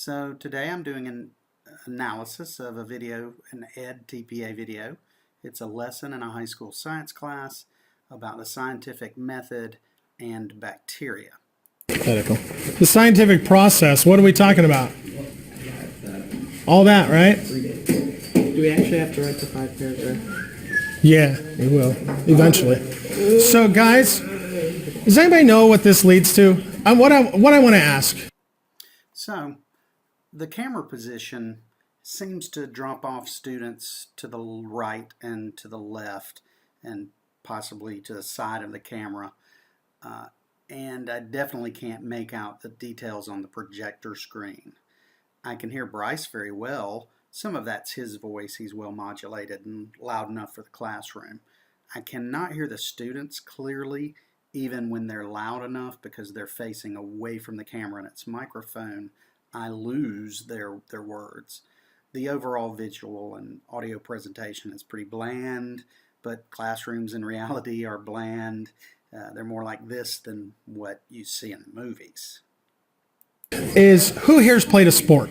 So today I'm doing an analysis of a video, an ED TPA video. It's a lesson in a high school science class about the scientific method and bacteria. The scientific process, what are we talking about? All that, right? Do we actually have to write the 5 paragraph? Yeah, we will, eventually. So guys, does anybody know what this leads to? What I want to ask. So the camera position seems to drop off students to the right and to the left and possibly to the side of the camera. And I definitely can't make out the details on the projector screen. I can hear Bryce very well. Some of that's his voice. He's well modulated and loud enough for the classroom. I cannot hear the students clearly, even when they're loud enough because they're facing away from the camera and its microphone. I lose their words. The overall visual and audio presentation is pretty bland, but classrooms in reality are bland. They're more like this than what you see in the movies. Is who here's played a sport?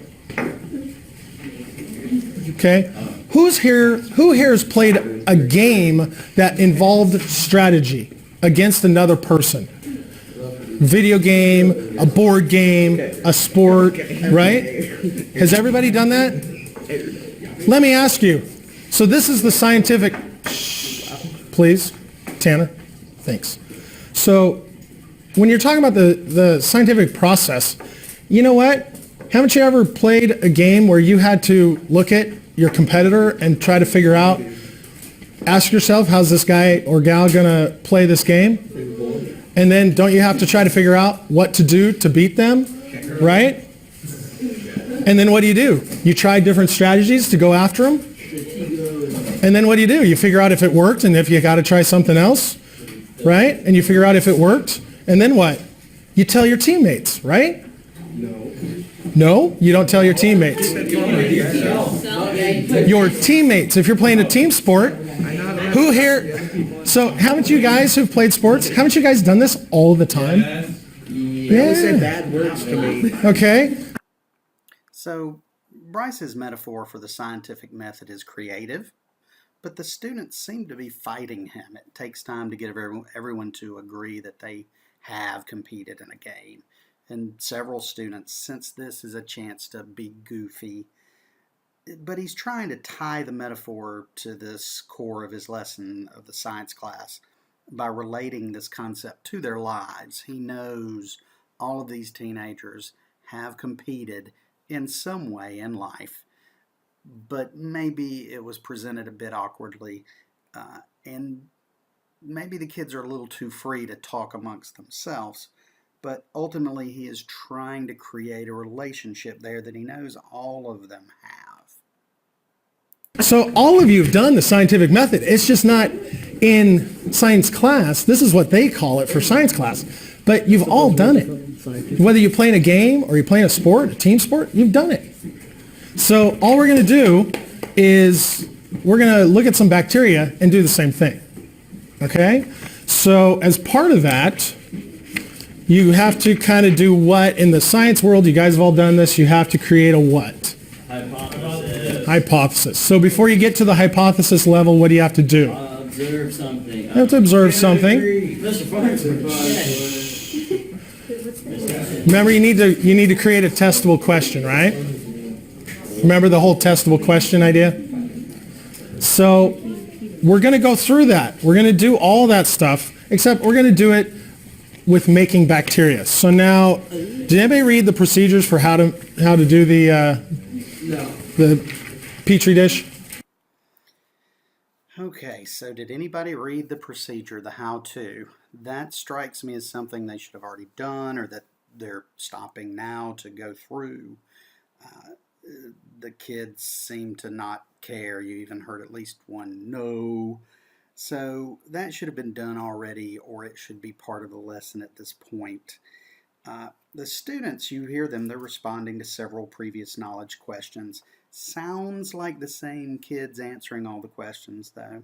Okay. Who here has played a game that involved strategy against another person? Video game, a board game, a sport, right? Has everybody done that? Let me ask you. So this is the scientific, please, Tanner, thanks. So when you're talking about the scientific process, you know what? Haven't you ever played a game where you had to look at your competitor and try to figure out, ask yourself, how's this guy or gal gonna play this game? And then don't you have to try to figure out what to do to beat them, right? And then what do? You try different strategies to go after them. And then what do? You figure out if it worked and if you got to try something else, right? And you figure out if it worked. And then what? You tell your teammates, right? No, you don't tell your teammates. Your teammates, if you're playing a team sport, who here, so haven't you guys who've played sports, haven't you guys done this all the time? Yeah. Say bad words to me. Okay. So Bryce's metaphor for the scientific method is creative, but the students seem to be fighting him. It takes time to get everyone to agree that they have competed in a game. And several students sense this is a chance to be goofy. But he's trying to tie the metaphor to this core of his lesson of the science class by relating this concept to their lives. He knows all of these teenagers have competed in some way in life, but maybe it was presented a bit awkwardly, and maybe the kids are a little too free to talk amongst themselves. But ultimately, he is trying to create a relationship there that he knows all of them have. So all of you have done the scientific method. It's just not in science class. This is what they call it for science class. But you've all done it. Whether you're playing a game or you're playing a sport, a team sport, you've done it. So all we're going to do is we're going to look at some bacteria and do the same thing. Okay? So as part of that, you have to kind of do what in the science world, you guys have all done this, you have to create a what? Hypothesis. So before you get to the hypothesis level, what do you have to do? Observe something. You have to observe something. Remember, you need to create a testable question, right? Remember the whole testable question idea? So we're going to go through that. We're going to do all that stuff, except we're going to do it with making bacteria. So now, did anybody read the procedures for how to do the Petri dish? Okay, so did anybody read the procedure, the how-to? That strikes me as something they should have already done or that they're stopping now to go through. The kids seem to not care. You even heard at least one no. So that should have been done already, or it should be part of the lesson at this point. The students, you hear them, they're responding to several previous knowledge questions. Sounds like the same kids answering all the questions, though.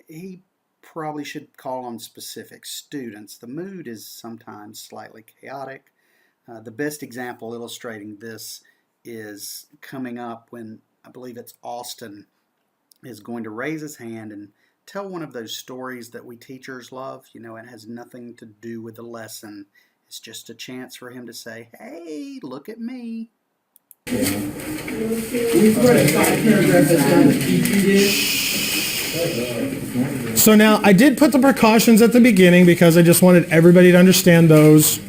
He probably should call on specific students. The mood is sometimes slightly chaotic. The best example illustrating this is coming up when I believe it's Austin is going to raise his hand and tell one of those stories that we teachers love. You know, it has nothing to do with the lesson. It's just a chance for him to say, hey, look at me. So now I did put the precautions at the beginning because I just wanted everybody to understand those,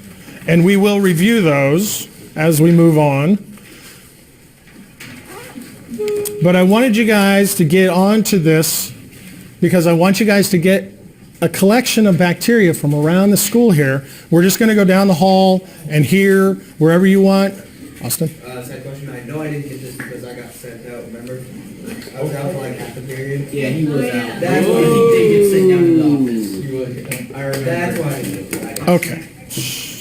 and we will review those as we move on. But I wanted you guys to get onto this because I want you guys to get a collection of bacteria from around the school here. We're just going to go down the hall and here, wherever you want. Austin? Side question. I know I didn't get this because I got sent out, remember? I was out for like half the period. Yeah, he was out. That's why he did get sent down to the office. I remember. That's why I did. Okay.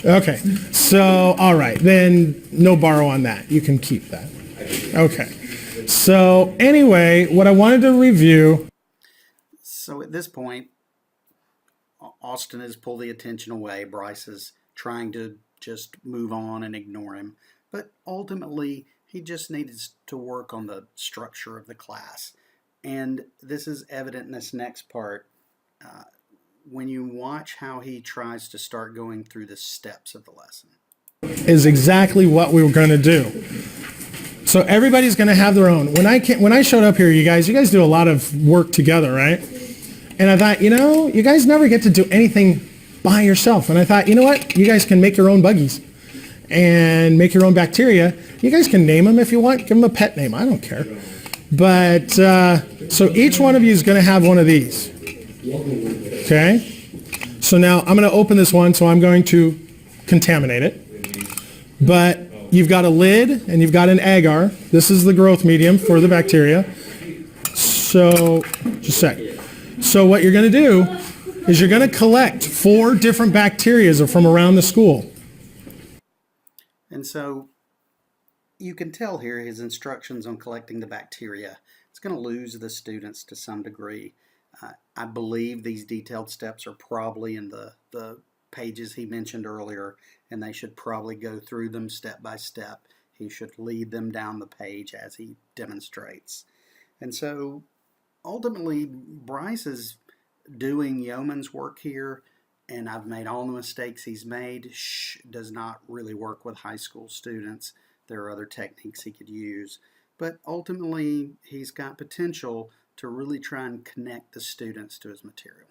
Okay. So, all right. Then no borrow on that. You can keep that. Okay. So, anyway, what I wanted to review. So at this point, Austin has pulled the attention away. Bryce is trying to just move on and ignore him. But ultimately, he just needs to work on the structure of the class. And this is evident in this next part. When you watch how he tries to start going through the steps of the lesson. Is exactly what we were going to do. So everybody's going to have their own. When I showed up here, you guys do a lot of work together, right? And I thought, you guys never get to do anything by yourself. And I thought, you know what? You guys can make your own buggies and make your own bacteria. You guys can name them if you want. Give them a pet name. I don't care. But so each one of you is going to have one of these. Okay? So now I'm going to open this one, so I'm going to contaminate it. But you've got a lid and you've got an agar. This is the growth medium for the bacteria. So, just a sec. So what you're going to do is you're going to collect 4 different bacteria from around the school. And so you can tell here his instructions on collecting the bacteria. It's going to lose the students to some degree. I believe these detailed steps are probably in the pages he mentioned earlier, and they should probably go through them step by step. He should lead them down the page as he demonstrates. And so ultimately, Bryce is doing yeoman's work here, and I've made all the mistakes he's made. Does not really work with high school students. There are other techniques he could use. But ultimately, he's got potential to really try and connect the students to his material.